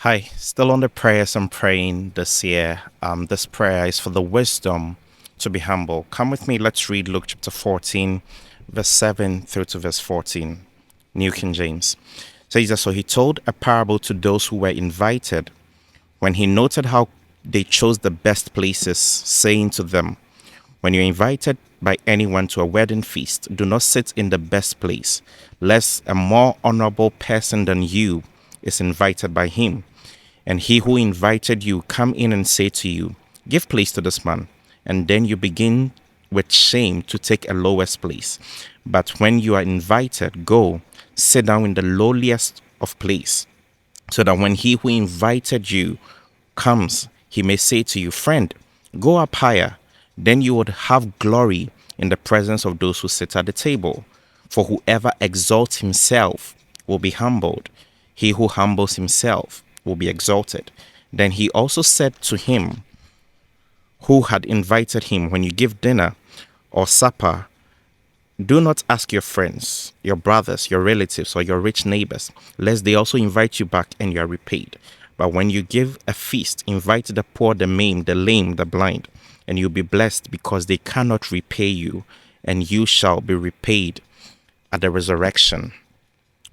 Hi, still on the prayers I'm praying this year. This prayer is for the wisdom to be humble. Come with me, let's read Luke chapter 14, verse 7 through to verse 14. New King James. Says that so he told a parable to those who were invited when he noted how they chose the best places, saying to them, when you're invited by anyone to a wedding feast, do not sit in the best place, lest a more honorable person than you is invited by him. And he who invited you come in and say to you, give place to this man. And then you begin with shame to take a lowest place. But when you are invited, go sit down in the lowliest of place, so that when he who invited you comes, he may say to you, friend, go up higher. Then you would have glory in the presence of those who sit at the table. For whoever exalts himself will be humbled. He who humbles himself will be exalted. Then he also said to him who had invited him, when you give dinner or supper, do not ask your friends, your brothers, your relatives, or your rich neighbors, lest they also invite you back and you are repaid. But when you give a feast, invite the poor, the maimed, the lame, the blind, and you'll be blessed, because they cannot repay you, and you shall be repaid at the resurrection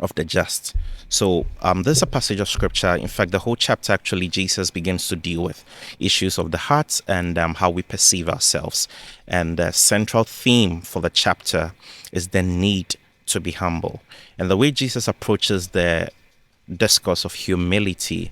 of the just. So there's a passage of scripture. In fact, the whole chapter actually, Jesus begins to deal with issues of the heart and how we perceive ourselves. And the central theme for the chapter is the need to be humble. And the way Jesus approaches the discourse of humility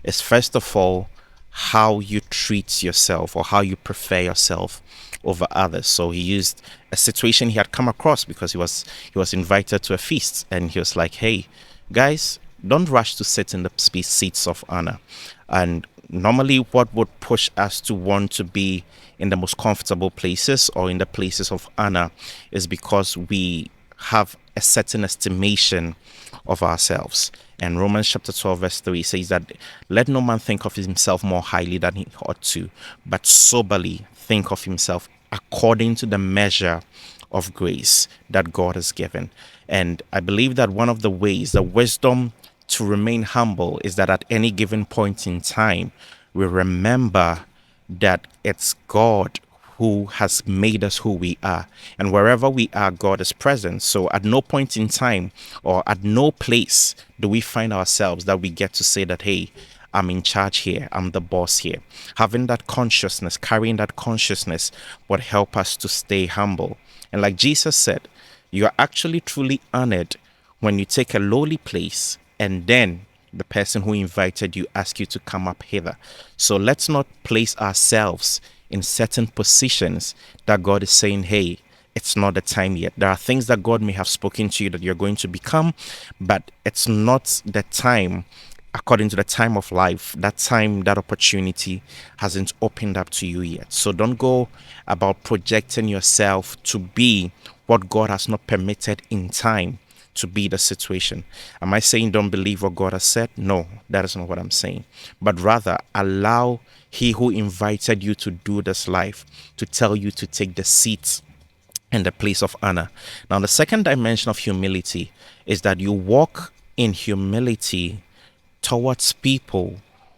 is, first of all, how you treat yourself or how you prefer yourself over others. So he used a situation he had come across, because he was invited to a feast, and he was like, hey guys, don't rush to sit in the seats of honor. And normally what would push us to want to be in the most comfortable places or in the places of honor is because we have a certain estimation of ourselves. And Romans chapter 12 verse 3 says that let no man think of himself more highly than he ought to, but soberly think of himself according to the measure of grace that God has given. And I believe that one of the ways, the wisdom to remain humble, is that at any given point in time, we remember that it's God who has made us who we are. And wherever we are, God is present. So at no point in time or at no place do we find ourselves that we get to say that, hey, I'm in charge here, I'm the boss here. Having that consciousness, carrying that consciousness would help us to stay humble. And like Jesus said, you are actually truly honored when you take a lowly place and then the person who invited you asks you to come up hither. So let's not place ourselves in certain positions that God is saying, hey, it's not the time yet. There are things that God may have spoken to you that you're going to become, but it's not the time. According to the time of life, that time, that opportunity hasn't opened up to you yet. So don't go about projecting yourself to be what God has not permitted in time to be the situation. Am I saying don't believe what God has said? No, that is not what I'm saying. But rather, allow He who invited you to do this life to tell you to take the seat in the place of honor. Now, the second dimension of humility is that you walk in humility towards people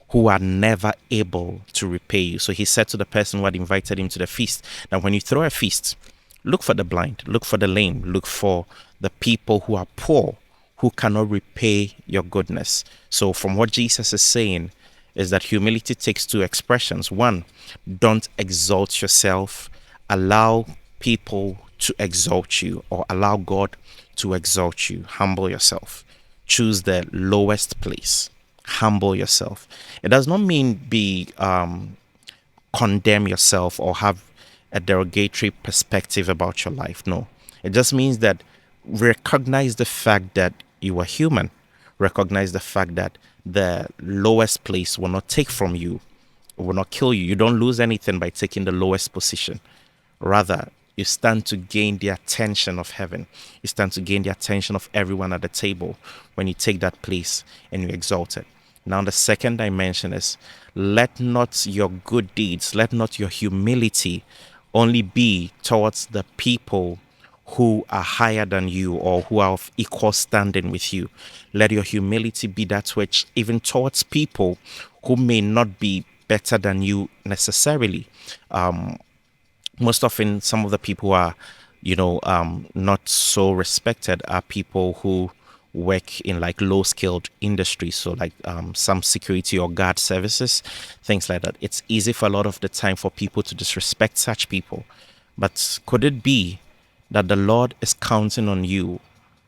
who are never able to repay you. So he said to the person who had invited him to the feast, now when you throw a feast, look for the blind, look for the lame, look for the people who are poor, who cannot repay your goodness. So from what Jesus is saying is that humility takes two expressions. One, don't exalt yourself. Allow people to exalt you, or allow God to exalt you. Humble yourself. Choose the lowest place. Humble yourself. It does not mean be condemn yourself or have a derogatory perspective about your life. No, it just means that recognize the fact that you are human. Recognize the fact that the lowest place will not take from you, will not kill you. You don't lose anything by taking the lowest position. Rather, you stand to gain the attention of heaven. You stand to gain the attention of everyone at the table when you take that place and you exalt it. Now, the second dimension is, let not your good deeds, let not your humility only be towards the people who are higher than you or who are of equal standing with you. Let your humility be that which, even towards people who may not be better than you necessarily. Most often, some of the people who are, not so respected are people who work in like low skilled industries, so like some security or guard services, things like that. It's easy for a lot of the time for people to disrespect such people. But could it be that the Lord is counting on you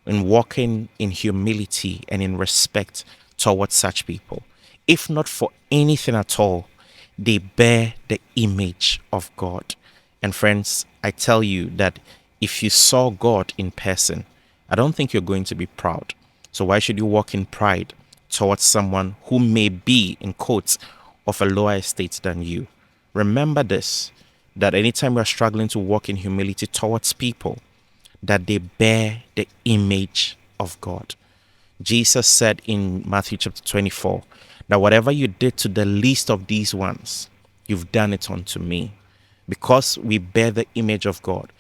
in walking in humility and in respect towards such people? If not for anything at all, they bear the image of God. And friends, I tell you that if you saw God in person, I don't think you're going to be proud. So why should you walk in pride towards someone who may be, in quotes, of a lower estate than you? Remember this, that anytime you're struggling to walk in humility towards people, that they bear the image of God. Jesus said in Matthew chapter 24 that whatever you did to the least of these ones, you've done it unto me. Because we bear the image of God,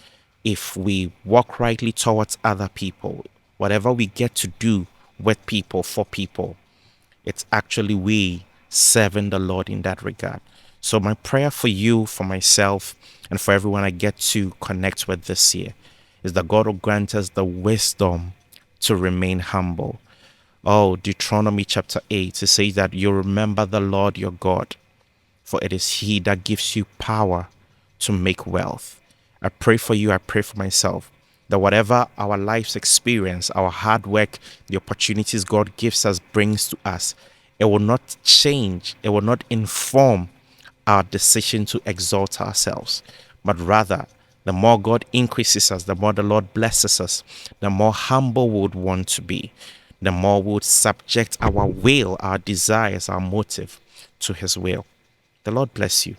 if we walk rightly towards other people, whatever we get to do with people, for people, it's actually we serving the Lord in that regard. So, my prayer for you, for myself, and for everyone I get to connect with this year is that God will grant us the wisdom to remain humble. Oh, Deuteronomy chapter 8, it says that you remember the Lord your God, for it is He that gives you power to make wealth. I pray for you, I pray for myself, that whatever our lives experience, our hard work, the opportunities God gives us, brings to us, it will not change, it will not inform our decision to exalt ourselves, but rather, the more God increases us, the more the Lord blesses us, the more humble we would want to be, the more we would subject our will, our desires, our motive to His will. The Lord bless you.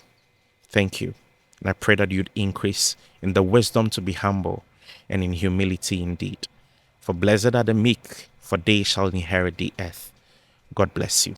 Thank you. And I pray that you'd increase in the wisdom to be humble and in humility indeed. For blessed are the meek, for they shall inherit the earth. God bless you.